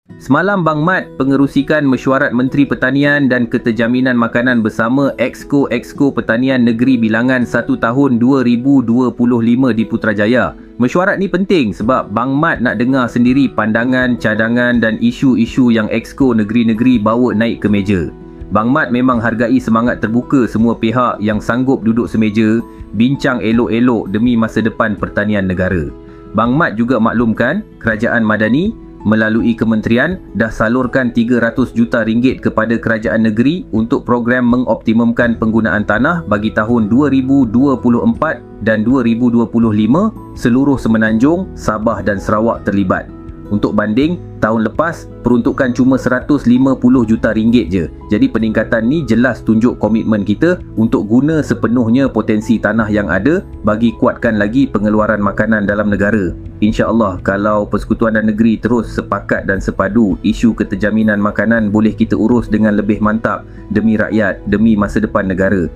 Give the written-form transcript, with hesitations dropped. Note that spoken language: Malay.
Semalam Bang Mat pengerusikan mesyuarat Menteri Pertanian dan Keterjaminan Makanan bersama Exco Pertanian Negeri Bilangan 1 tahun 2025 di Putrajaya. Mesyuarat ni penting sebab Bang Mat nak dengar sendiri pandangan, cadangan dan isu-isu yang Exco negeri-negeri bawa naik ke meja. Bang Mat memang hargai semangat terbuka semua pihak yang sanggup duduk semeja, bincang elok-elok demi masa depan pertanian negara. Bang Mat juga maklumkan Kerajaan Madani melalui kementerian dah salurkan RM300 juta kepada kerajaan negeri untuk program mengoptimumkan penggunaan tanah bagi tahun 2024 dan 2025 seluruh Semenanjung, Sabah dan Sarawak terlibat. Untuk banding, tahun lepas peruntukan cuma RM150 juta je. Jadi peningkatan ni jelas tunjuk komitmen kita untuk guna sepenuhnya potensi tanah yang ada bagi kuatkan lagi pengeluaran makanan dalam negara. InsyaAllah kalau Persekutuan dan Negeri terus sepakat dan sepadu, isu keterjaminan makanan boleh kita urus dengan lebih mantap demi rakyat, demi masa depan negara.